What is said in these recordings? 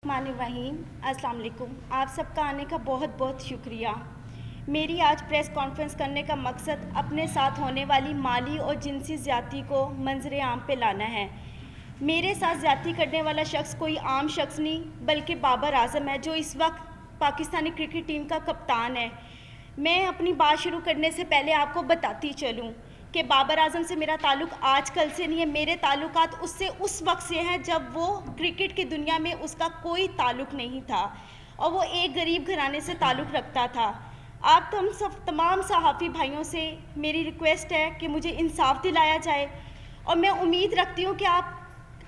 वहीम अस्सलाम वालेकुम। आप सबका आने का बहुत बहुत शुक्रिया। मेरी आज प्रेस कॉन्फ्रेंस करने का मकसद अपने साथ होने वाली माली और जिनसी ज़्यादती को मंजर आम पे लाना है। मेरे साथ ज़्यादती करने वाला शख्स कोई आम शख्स नहीं बल्कि बाबर आज़म है, जो इस वक्त पाकिस्तानी क्रिकेट टीम का कप्तान है। मैं अपनी बात शुरू करने से पहले आपको बताती चलूँ कि बाबर आज़म से मेरा ताल्लुक़ आज कल से नहीं है। मेरे ताल्लुकात उससे उस वक्त से हैं जब वो क्रिकेट की दुनिया में उसका कोई ताल्लुक़ नहीं था और वो एक गरीब घराने से ताल्लुक़ रखता था। आप तो हम सब तमाम सहाफ़ी भाइयों से मेरी रिक्वेस्ट है कि मुझे इंसाफ दिलाया जाए और मैं उम्मीद रखती हूँ कि आप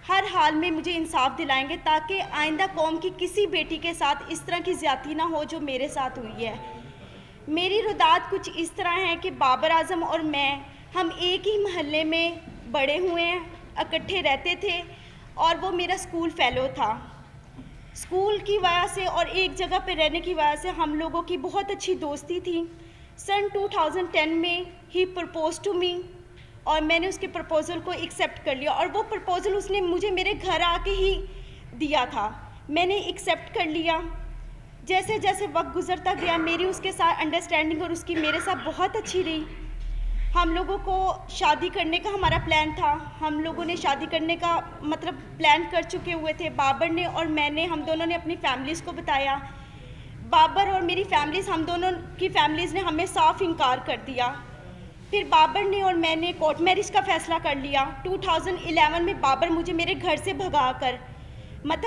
हर हाल में मुझे इंसाफ दिलाएंगे ताकि आइंदा कौम की किसी बेटी के साथ इस तरह की ज़्यादती ना हो जो मेरे साथ हुई है। मेरी रुदात कुछ इस तरह है कि बाबर आज़म और हम एक ही महल्ले में बड़े हुए हैं, इकट्ठे रहते थे और वो मेरा स्कूल फेलो था। स्कूल की वजह से और एक जगह पे रहने की वजह से हम लोगों की बहुत अच्छी दोस्ती थी। सन 2010 में ही प्रपोज टू मी और मैंने उसके प्रपोज़ल को एक्सेप्ट कर लिया और वो प्रपोज़ल उसने मुझे मेरे घर आके ही दिया था। मैंने एक्सेप्ट कर लिया। जैसे जैसे वक्त गुजरता गया मेरी उसके साथ अंडरस्टैंडिंग और उसकी मेरे साथ बहुत अच्छी रही। हम लोगों को शादी करने का हमारा प्लान था। हम लोगों ने शादी करने का प्लान कर चुके हुए थे। बाबर ने और मैंने, हम दोनों ने अपनी फैमिलीज़ को बताया। बाबर और मेरी फैमिलीज़, हम दोनों की फैमिलीज़ ने हमें साफ इनकार कर दिया। फिर बाबर ने और मैंने कोर्ट मैरिज का फ़ैसला कर लिया। 2011 में बाबर मुझे मेरे घर से भगाकर,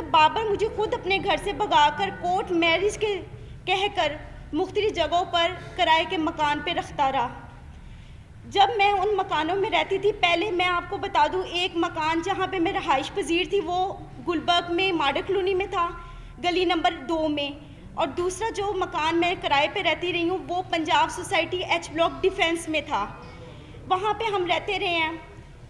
बाबर मुझे खुद अपने घर से भगाकर कोर्ट मैरिज के कहकर मुख्तलिफ जगहों पर किराए के मकान पे रखता रहा। जब मैं उन मकानों में रहती थी, पहले मैं आपको बता दूं, एक मकान जहाँ पे मैं रहाइश पजीर थी वो गुलबर्ग में माडा कॉलोनी में था, गली नंबर 2 में, और दूसरा जो मकान मैं किराए पे रहती रही हूँ वो Punjab society H block defence में था। वहाँ पे हम रहते रहे हैं।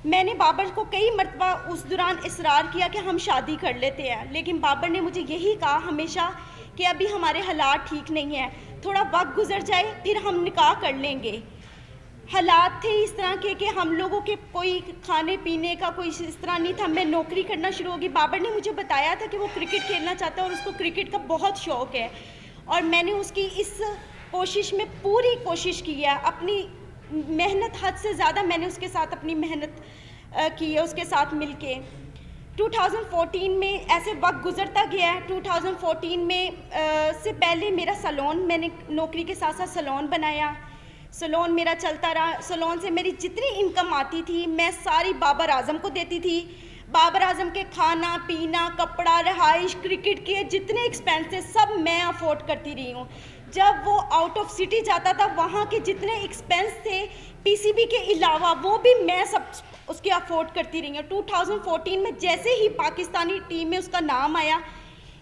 मैंने बाबर को कई मरतबा उस दौरान इसरार किया कि हम शादी कर लेते हैं, लेकिन बाबर ने मुझे यही कहा हमेशा कि अभी हमारे हालात ठीक नहीं है, थोड़ा वक्त गुजर जाए फिर हम निकाह कर लेंगे। हालात थे इस तरह के कि हम लोगों के कोई खाने पीने का कोई इस तरह नहीं था। मैं नौकरी करना शुरू होगी। बाबर ने मुझे बताया था कि वो क्रिकेट खेलना चाहता है और उसको क्रिकेट का बहुत शौक़ है और मैंने उसकी इस कोशिश में पूरी कोशिश की है। अपनी मेहनत हद से ज़्यादा मैंने उसके साथ अपनी मेहनत की है, उसके साथ मिलके। 2014 में ऐसे वक्त गुजरता गया है। 2014 में से पहले मेरा सैलून, मैंने नौकरी के साथ साथ सैलून बनाया। सैलून मेरा चलता रहा। सैलून से मेरी जितनी इनकम आती थी मैं सारी बाबर आज़म को देती थी। बाबर आज़म के खाना पीना, कपड़ा, रहाइश, क्रिकेट के जितने एक्सपेंसेस सब मैं अफोर्ड करती रही हूँ। जब वो आउट ऑफ सिटी जाता था वहाँ के जितने एक्सपेंस थे पीसीबी के अलावा वो भी मैं सब उसके अफोर्ड करती रही हूँ। 2014 में जैसे ही पाकिस्तानी टीम में उसका नाम आया,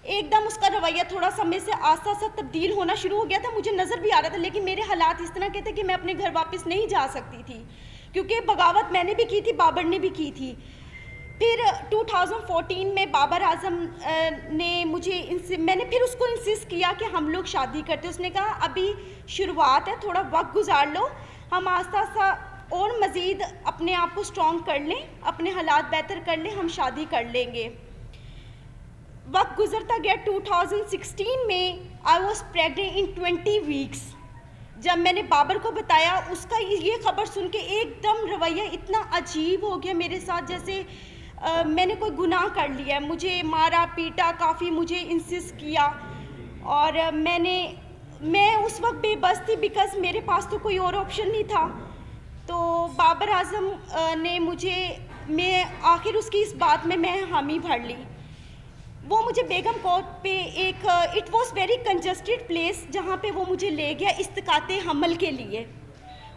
एकदम उसका रवैया थोड़ा समय से आस्ता आस्ता तब्दील होना शुरू हो गया था। मुझे नज़र भी आ रहा था, लेकिन मेरे हालात इस तरह के थे कि मैं अपने घर वापस नहीं जा सकती थी, क्योंकि बगावत मैंने भी की थी, बाबर ने भी की थी। फिर 2014 में बाबर आज़म ने मैंने फिर उसको इंसिस्ट किया कि हम लोग शादी करते। उसने कहा अभी शुरुआत है, थोड़ा वक्त गुजार लो, हम आस्ता आस्ता और मज़ीद अपने आप को स्ट्रॉन्ग कर लें, अपने हालात बेहतर कर लें, हम शादी कर लेंगे। वक्त गुजरता गया। 2016 में I was pregnant in 20 weeks. जब मैंने बाबर को बताया, उसका ये खबर सुन के एकदम रवैया इतना अजीब हो गया मेरे साथ, जैसे मैंने कोई गुनाह कर लिया है। मुझे मारा पीटा, काफ़ी मुझे इंसिस्ट किया और मैं उस वक्त बेबस थी बिकॉज़ मेरे पास तो कोई और ऑप्शन नहीं था। तो बाबर आज़म ने मैं आखिर उसकी इस बात में मैं हामी भर ली। वो मुझे बेगम कोर्ट पे एक it was very congested place जहाँ पे वो मुझे ले गया इस्तिकाते हमल के लिए।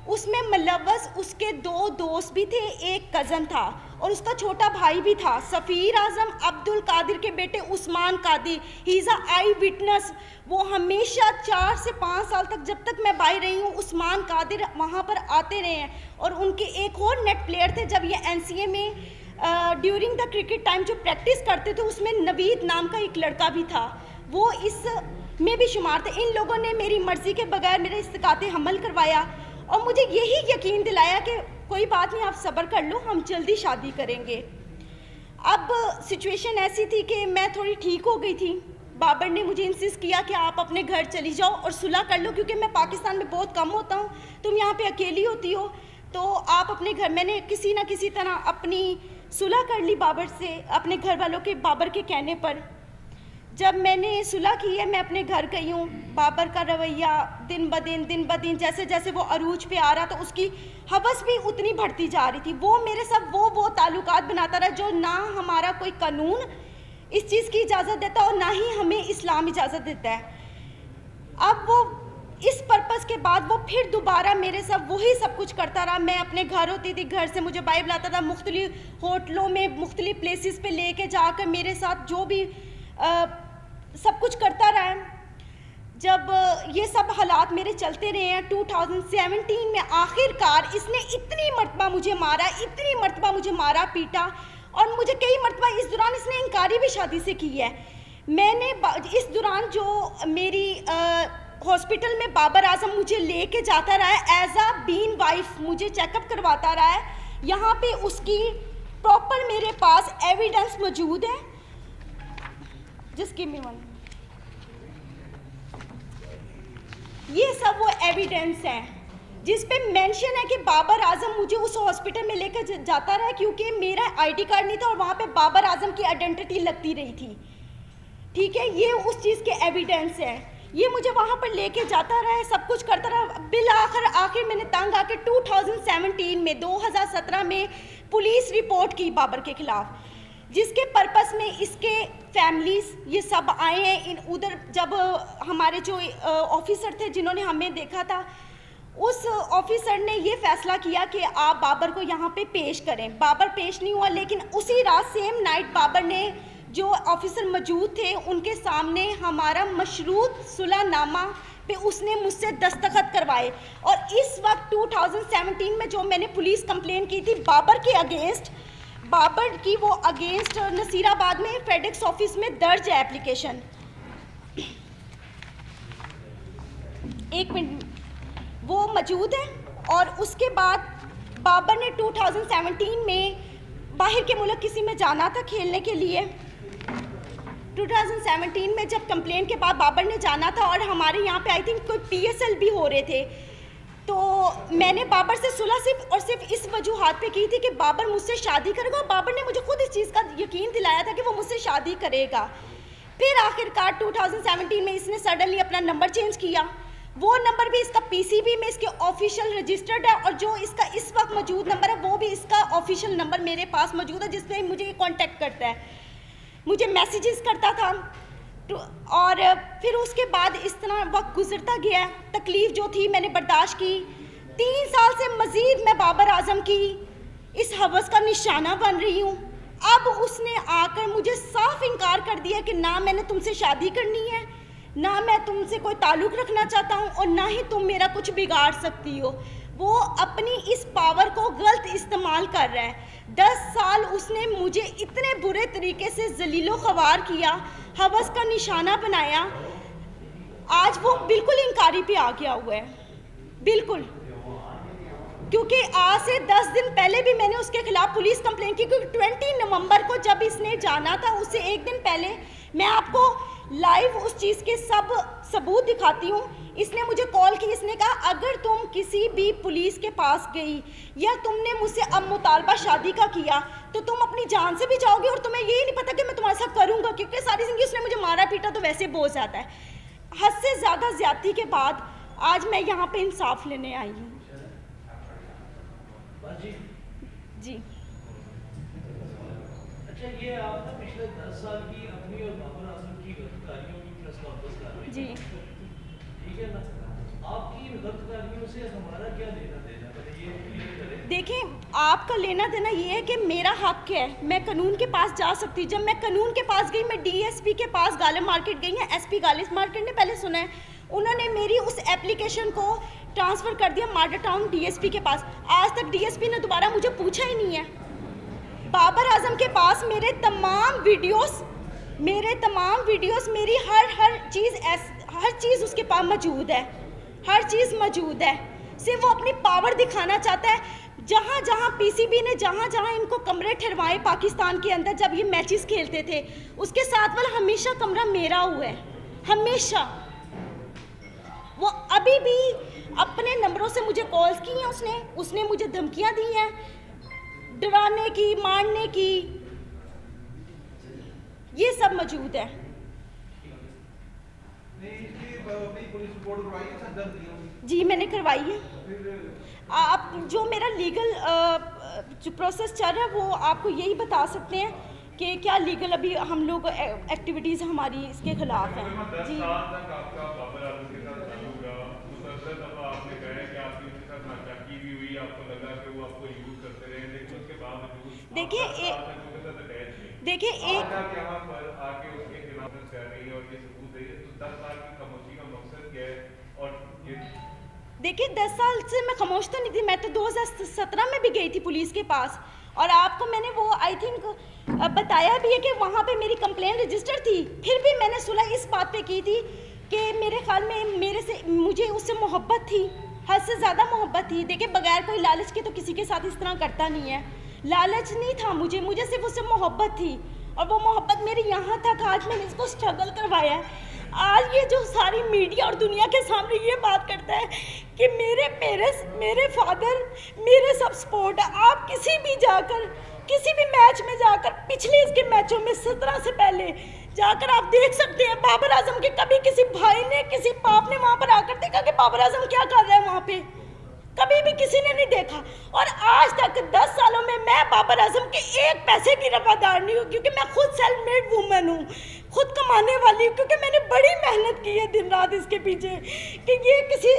उसमें मुलव्वस उसके 2 दोस्त भी थे, एक कज़न था और उसका छोटा भाई भी था, सफ़ीर आज़म अब्दुल कादिर के बेटे Usman Qadir. He is a eyewitness. वो हमेशा 4 से 5 साल तक, जब तक मैं बाहर रही हूँ, उस्मान कादिर वहाँ पर आते रहे हैं। और उनके एक और नेट प्लेयर थे, जब ये NCA में ड्यूरिंग द क्रिकेट टाइम जो प्रैक्टिस करते थे उसमें नवीद नाम का एक लड़का भी था, वो इस में भी शुमार थे। इन लोगों ने मेरी मर्ज़ी के बगैर मेरे इस्तिकाते हमल करवाया और मुझे यही यकीन दिलाया कि कोई बात नहीं, आप सब्र कर लो, हम जल्दी शादी करेंगे। अब सिचुएशन ऐसी थी कि मैं थोड़ी ठीक हो गई थी। बाबर ने मुझे इंसिस्ट किया कि आप अपने घर चली जाओ और सुलह कर लो, क्योंकि मैं पाकिस्तान में बहुत कम होता हूँ, तुम यहाँ पे अकेली होती हो, तो आप अपने घर। मैंने किसी ना किसी तरह अपनी सुलह कर ली बाबर से, अपने घर वालों के, बाबर के कहने पर। जब मैंने सुलह की है, मैं अपने घर गई हूँ। बाबर का रवैया दिन ब दिन जैसे जैसे वो अरूज पे आ रहा, तो उसकी हवस भी उतनी बढ़ती जा रही थी। वो मेरे साथ वो ताल्लुकात बनाता रहा जो ना हमारा कोई कानून इस चीज़ की इजाज़त देता और ना ही हमें इस्लाम इजाज़त देता है। अब वो इस पर्पज़ के बाद वो फिर दोबारा मेरे साथ वही सब कुछ करता रहा। मैं अपने घर होती थी, घर से मुझे बाइबल आता था, मुख्तलिफ होटलों में, मुख्तलिफ प्लेसेस पे लेके जाकर मेरे साथ जो भी सब कुछ करता रहा है। जब ये सब हालात मेरे चलते रहे हैं, 2017 में आखिरकार इसने इतनी मरतबा मुझे मारा पीटा, और मुझे कई मरतबा इस दौरान इसने इनकारी भी शादी से की है। मैंने इस दौरान जो मेरी हॉस्पिटल में बाबर आजम मुझे लेके जाता रहा है एज अ बीन वाइफ, मुझे चेकअप करवाता रहा है। यहाँ पे उसकी प्रॉपर मेरे पास एविडेंस मौजूद है। Just give me one. ये सब वो एविडेंस है जिस पे मेंशन है कि बाबर आजम मुझे उस हॉस्पिटल में लेकर जाता रहा, क्योंकि मेरा आईडी कार्ड नहीं था और वहाँ पे बाबर आजम की आइडेंटिटी लगती रही थी। ठीक है, ये उस चीज़ के एविडेंस है। ये मुझे वहाँ पर लेके जाता रहा है, सब कुछ करता रहा। बिल आखिर मैंने तंग आके 2017 में पुलिस रिपोर्ट की बाबर के खिलाफ, जिसके पर्पस में इसके फैमिलीज ये सब आए हैं। उधर जब हमारे जो ऑफिसर थे जिन्होंने हमें देखा था, उस ऑफिसर ने ये फैसला किया कि आप बाबर को यहाँ पे पेश करें। बाबर पेश नहीं हुआ, लेकिन उसी रात सेम नाइट बाबर ने, जो ऑफिसर मौजूद थे उनके सामने, हमारा मशरूत सुलहनामा पे उसने मुझसे दस्तखत करवाए। और इस वक्त 2017 में जो मैंने पुलिस कंप्लेन की थी बाबर के अगेंस्ट, बाबर की वो अगेंस्ट नसीराबाद में फेडेक्स ऑफिस में दर्ज है एप्लीकेशन। एक मिनट, वो मौजूद है। और उसके बाद बाबर ने 2017 में बाहर के मुल्क किसी में जाना था खेलने के लिए। 2017 में जब कंप्लेन के बाद बाबर ने जाना था, और हमारे यहाँ पे आई थिंक कोई PSL भी हो रहे थे, तो मैंने बाबर से सुलह सिर्फ और सिर्फ इस वजूहात पे की थी कि बाबर मुझसे शादी करेगा, और बाबर ने मुझे खुद इस चीज़ का यकीन दिलाया था कि वो मुझसे शादी करेगा। फिर आखिरकार 2017 में इसने सडनली अपना नंबर चेंज किया। वो नंबर भी इसका PCB में इसके ऑफिशियल रजिस्टर्ड है, और जो इसका इस वक्त मौजूद नंबर है वो भी इसका ऑफिशियल नंबर मेरे पास मौजूद है, जिससे मुझे ये कॉन्टेक्ट करता है, मुझे मैसेजेस करता था। और फिर उसके बाद इस तरह वक्त गुजरता गया। तकलीफ़ जो थी मैंने बर्दाश्त की। 3 साल से मज़ीद मैं बाबर आजम की इस हवस का निशाना बन रही हूँ। अब उसने आकर मुझे साफ इनकार कर दिया कि ना मैंने तुमसे शादी करनी है, ना मैं तुमसे कोई ताल्लुक़ रखना चाहता हूँ, और ना ही तुम मेरा कुछ बिगाड़ सकती हो। वो अपनी इस पावर को गलत इस्तेमाल कर रहा है। 10 साल उसने मुझे इतने बुरे तरीके से जलीलो ख्वार किया, हवस का निशाना बनाया। आज वो बिल्कुल इनकारी पे आ गया हुआ है, बिल्कुल। क्योंकि आज से 10 दिन पहले भी मैंने उसके खिलाफ पुलिस कंप्लेंट की, क्योंकि 20 नवंबर को जब इसने जाना था, उससे एक दिन पहले, मैं आपको लाइव उस चीज़ के सब सबूत दिखाती हूँ। इसने मुझे कॉल की, इसने कहा अगर तुम किसी भी पुलिस के पास गई या तुमने मुझसे अब मुतालबा शादी का किया तो तुम अपनी जान से भी जाओगे, और तुम्हें यही नहीं पता कि मैं तुम्हारे साथ करूँगा, क्योंकि सारी ज़िंदगी उसने मुझे मारा पीटा तो वैसे बहुत ज़्यादा है। हद से ज़्यादा ज़्यादती के बाद आज मैं यहाँ पे इंसाफ लेने आई हूँ। जी अच्छा, ये आप ना पिछले 10 साल की अपनी और बाबर आजम की गलतकारियों की प्रेस कॉन्फ्रेंस कर रहे हैं जी, ठीक है ना? आपकी इन गलतकारियों से हमारा क्या लेना देना, पहले ये क्लियर करें। देखें, आपका लेना देना ये है कि मेरा हक है, मैं कानून के पास जा सकती हूँ। जब मैं कानून के पास गई, मैं DSP के पास गालिब मार्केट गई है, SP गालिब मार्केट ने पहले सुना है, उन्होंने मेरी उस एप्लीकेशन को ट्रांसफ़र कर दिया माडा टाउन DSP के पास। आज तक DSP ने दोबारा मुझे पूछा ही नहीं है। बाबर आजम के पास मेरे तमाम वीडियोस, मेरी हर चीज़ उसके पास मौजूद है, हर चीज़ मौजूद है। सिर्फ वो अपनी पावर दिखाना चाहता है। जहाँ जहाँ पीसीबी ने जहाँ जहाँ इनको कमरे ठहरवाए पाकिस्तान के अंदर जब ये मैचेस खेलते थे, उसके साथ वाला हमेशा कमरा मेरा हुआ है, हमेशा। वो अभी भी अपने नंबरों से मुझे कॉल्स की हैं, उसने मुझे धमकियाँ दी हैं, डराने की, मारने की, ये सब मौजूद है। जी मैंने करवाई है। आप जो मेरा लीगल जो प्रोसेस चल रहा है वो आपको यही बता सकते हैं कि क्या लीगल अभी हम लोग एक्टिविटीज़ हमारी इसके खिलाफ हैं। जी देखिए देखिए 10 साल से मैं खामोश तो नहीं थी, मैं तो 2017 में भी गई थी पुलिस के पास, और आपको मैंने वो आई थिंक बताया भी है कि वहाँ पे मेरी कंप्लेंट रजिस्टर थी। फिर भी मैंने सुलह इस बात पे की थी कि मेरे ख्याल में मुझे उससे मोहब्बत थी, हद से ज़्यादा मोहब्बत थी। देखिए बगैर कोई लालच के तो किसी के साथ इस तरह करता नहीं है, लालच नहीं था मुझे सिर्फ उससे मोहब्बत थी, और वो मोहब्बत मेरी यहाँ तक आज मैंने इसको स्ट्रगल करवाया है। आज ये जो सारी मीडिया और दुनिया के सामने ये बात करता है कि मेरे पेरेंट्स, मेरे फादर, मेरे सब सपोर्ट है। आप किसी भी मैच में जाकर, पिछले इसके मैचों में 17 से पहले जाकर आप देख सकते हैं बाबर आजम के कभी किसी भाई ने, किसी बाप ने वहाँ पर आकर देखा कि बाबर आजम क्या कर रहा है वहाँ पे? कभी भी किसी ने नहीं देखा। और आज तक 10 सालों में मैं बाबर आजम के एक पैसे की रवादार नहीं हूँ, क्योंकि मैं खुद सेल्फ मेड वूमेन हूँ, खुद कमाने वाली हूँ, क्योंकि मैंने बड़ी मेहनत की है दिन रात इसके पीछे कि ये किसी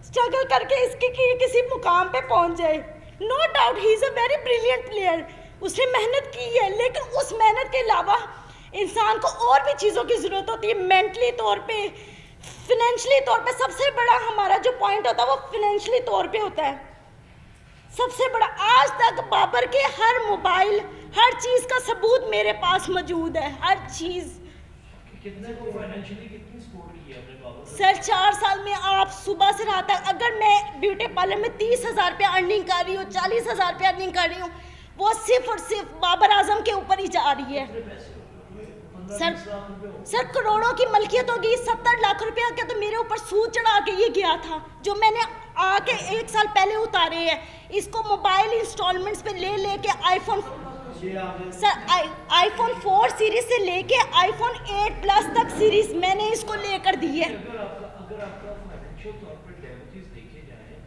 स्ट्रगल करके इसके किसी मुकाम पे पहुँच जाए। No doubt he is a very brilliant player, उसने मेहनत की है, लेकिन उस मेहनत के अलावा इंसान को और भी चीज़ों की ज़रूरत होती है, मेंटली तौर पे, फिनेंशली तौर पे। सबसे बड़ा हमारा जो पॉइंट होता है वो फिनेंशली तौर पे होता है, सबसे बड़ा। आज तक बाबर के हर मोबाइल, हर चीज़ का सबूत मेरे पास मौजूद है, हर चीज़। कितने को फाइनेंशियली कितनी सपोर्ट की है अपने बाबर? सर 4 साल में आप सुबह से रात तक, अगर मैं ब्यूटी पार्लर में 30,000 रुपया अर्निंग कर रही हूँ, 40,000 रुपया अर्निंग कर रही हूँ, वो सिर्फ और सिर्फ बाबर आजम के ऊपर ही जा रही है। सर करोड़ों की मलकियत होगी, 70 लाख रुपया का तो मेरे ऊपर सूद चढ़ा के ये गया था, जो मैंने आके 1 साल पहले उतारे हैं। इसको मोबाइल इंस्टॉलमेंट्स पे ले के आईफोन, सर आईफोन 4 सीरीज से लेके आईफोन 8 प्लस तक सीरीज मैंने इसको लेकर दी है। अगर आपका फाइनेंशियल तौर पे डैमेजेस देखे जाए,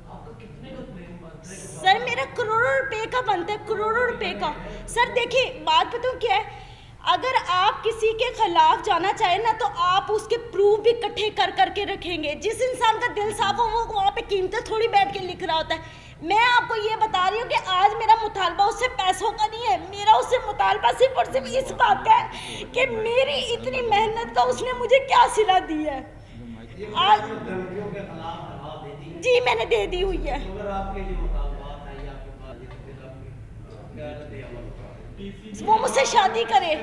आपका कितने का क्लेम बनता है? सर मेरा करोड़ों रुपए का बनता है, करोड़ों रुपए का। सर देखिए बात बताऊँ क्या है, अगर आप किसी के खिलाफ जाना चाहें ना, तो आप उसके प्रूफ भी इकट्ठे कर करके रखेंगे। जिस इंसान का दिल साफ हो वो वहाँ पे कीमतें थोड़ी बैठ के लिख रहा होता है। मैं आपको ये बता रही हूँ कि आज मेरा मुतालबा उससे पैसों का नहीं है, मेरा उससे मुतालबा सिर्फ और सिर्फ इस बात का है कि मेरी इतनी मेहनत का उसने मुझे क्या सिला दी है। आज जी मैंने दे दी हुई है। वो मुझसे शादी करे,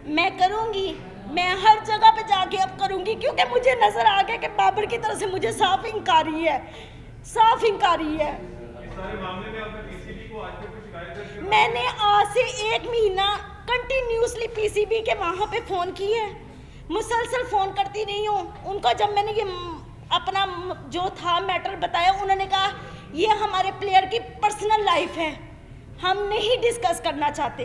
मैं करूँगी, मैं हर जगह पे जाके अब करूँगी, क्योंकि मुझे नज़र आ गया कि बाबर की तरफ से मुझे साफ इंकारी है, साफ इंकारी है। मैंने आज से 1 महीना कंटिन्यूसली पीसीबी के वहाँ पे फ़ोन किए है, मुसलसल फ़ोन करती रही हूँ उनको। जब मैंने ये अपना जो था मैटर बताया, उन्होंने कहा ये हमारे प्लेयर की पर्सनल लाइफ है, हम नहीं डिस्कस करना चाहते।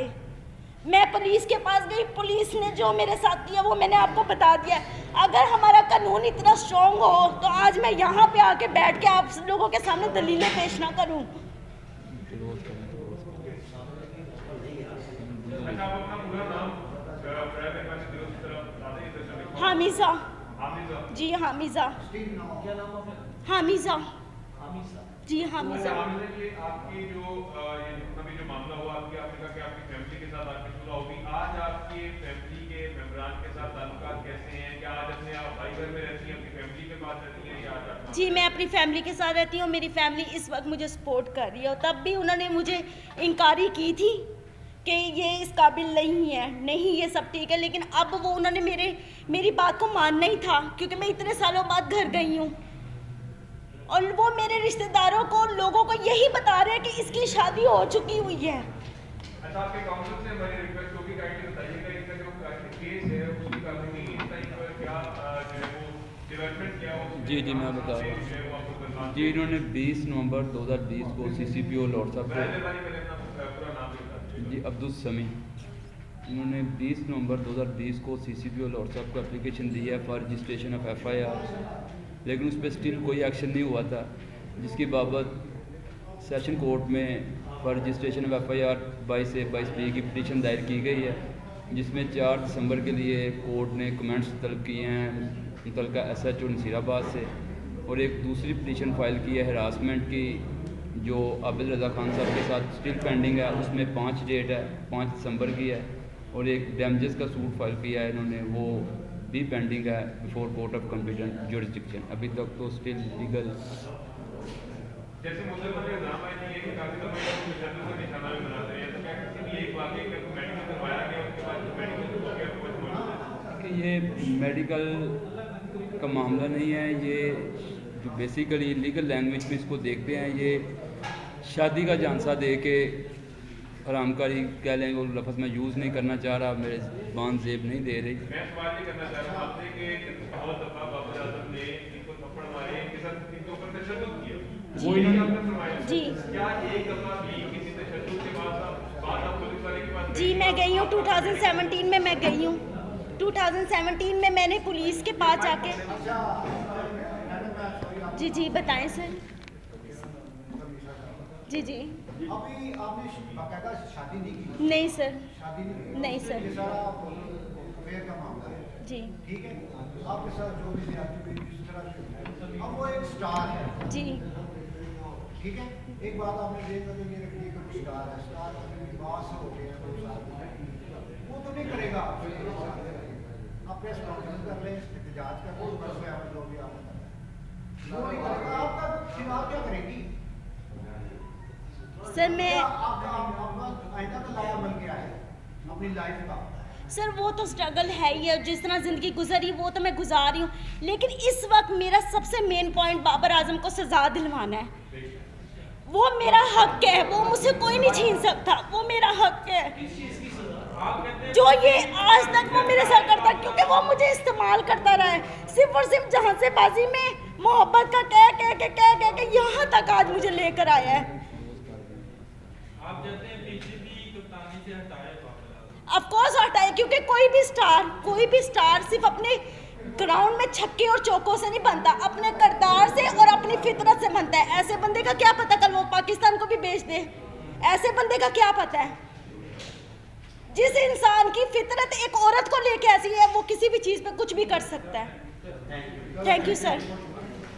मैं पुलिस के पास गई, पुलिस ने जो मेरे साथ किया वो मैंने आपको बता दिया। अगर हमारा कानून इतना स्ट्रॉन्ग हो तो आज मैं यहाँ पे आके बैठ के आप लोगों के सामने दलीलें पेश ना करूँ। हामिजा जी, हामिजा हामिजा जी, हामिजा। आपकी जो अभी जो मामला हुआ, आपने कहा कि आपकी फैमिली के साथ आपकी सुलह होगी। आज आपकी फैमिली के मेंबरान के साथ ताल्लुकात कैसे हैं? क्या आज अपने आप भाई घर में रहती हैं, अपनी फैमिली के पास रहती हैं, या आज? जी मैं अपनी फैमिली के साथ रहती हूँ, मेरी फैमिली इस वक्त मुझे सपोर्ट कर रही है। और तब भी उन्होंने मुझे इंकारी की थी कि ये इस काबिल नहीं है, नहीं ये सब ठीक है, लेकिन अब वो उन्होंने मेरी बात को मानना ही था, क्योंकि मैं इतने सालों बाद घर गई हूँ। और वो मेरे रिश्तेदारों को, लोगों को यही बता रहे हैं कि इसकी शादी हो चुकी हुई है। अच्छा, आपके काउंसिल से हमारी रिक्वेस्ट होगी, काइंडली बताइएगा इसका जो केस है उसकी कानूनी इस टाइप पर क्या जो है वो डेवलपमेंट क्या हो। जी मैं बता रहा हूँ जी। इन्होंने 20 नवंबर 2020 को CCPO लॉर्ड साहब को जी अब्दुल समी, इन्होंने 20 नवंबर 2020 को CCPO लॉर्ड साहब को एप्लीकेशन दी है फॉर रजिस्ट्रेशन ऑफ FIR, लेकिन उस पर स्टिल कोई एक्शन नहीं हुआ था, जिसकी बाबत सेशन कोर्ट में for registration of FIR 22A-22B की पिटीशन दायर की गई है, जिसमें 4 दिसंबर के लिए कोर्ट ने कमेंट्स तलब किए हैं मुतलका SHO नसीराबाद से, और एक दूसरी पिटीशन फाइल की है हरासमेंट की जो आबिद रज़ा खान साहब के साथ स्टिल पेंडिंग है, उसमें 5 डेट है, 5 दिसंबर की है, और एक डैमेजेस का सूट फाइल किया है इन्होंने, वो भी पेंडिंग है before court of competent jurisdiction. अभी तक तो स्टिल लीगल जैसे मुद्दे पर इल्जाम आए थे कि काफी समय तक तशद्दुद का निशाना भी बनाते हैं, तो क्या किसी भी एक वाकई में मेडिकल करवाया गया उसके बाद मेडिकल हो गया तो कि ये मेडिकल का मामला नहीं है, ये जो बेसिकली लीगल लैंग्वेज में इसको देखते हैं, ये शादी का झांसा दे के हरामकारी कह लें, वो लफ्ज़ मैं यूज़ नहीं करना चाह रहा, मेरे बान जेब नहीं दे रही। मैं सवाल ये करना चाह रहा हूँ आपसे कि बहुत दफ़ा बाबर आजम ने इनको थप्पड़ मारे, इनके साथ इनके ऊपर तशद्दुद किया, वो इन्होंने आपने फरमाया जी। क्या एक दफ़ा भी किसी तशद्दुद के बाद आप पुलिस वाले के पास? जी मैं गई हूँ 2017 में, मैं गई हूँ 2017 में, मैंने पुलिस के पास जाके जी बताएं सर। जी अभी आपने बाकायदा शादी नहीं की? नहीं सर, शादी नहीं सर। ये सारा अफेयर का मामला है जी ठीक है, आपके साथ जो भी ज्यादती हुई जिस तरह से, अब वो एक स्टार है जी ठीक है। एक बात आपने देखा तो ये रखिए कि स्टार है, स्टार बात से हो गया 2 साल वो तो नहीं करेगा, आप प्रेस कॉन्फ्रेंस कर लें, एहतजाज कर लें, बस में आप जो भी आपने वो नहीं करेगा, आपका चुनाव क्या करेगी सर। मैं आपका आइंदा का लाया अमल क्या है अपनी लाइफ का? सर वो तो स्ट्रगल है ही है, जिस तरह ज़िंदगी गुजरी वो तो मैं गुजार रही हूँ, लेकिन इस वक्त मेरा सबसे मेन पॉइंट बाबर आजम को सज़ा दिलवाना है। वो मेरा हक है, वो मुझसे कोई नहीं छीन सकता, वो मेरा हक है। जो ये आज तक वो मेरे साथ करता, क्योंकि वो मुझे इस्तेमाल करता रहा है, सिर्फ और सिर्फ जहाँ से बाजी में मोहब्बत का कह के यहाँ तक आज मुझे लेकर आया है। आप चाहते हैं बीजेपी कप्तानी से हटाए बाबर आजम? ऑफ कोर्स हटाए, क्योंकि कोई भी स्टार सिर्फ अपने ग्राउंड में छक्के और चौकों से नहीं बनता, अपने किरदार से और अपनी फितरत से बनता है। ऐसे बंदे का क्या पता कल वो पाकिस्तान को भी बेच दे, ऐसे बंदे का क्या पता है। जिस इंसान की फितरत एक औरत को लेके ऐसी है, वो किसी भी चीज़ पे कुछ भी कर सकता है। Thank you sir.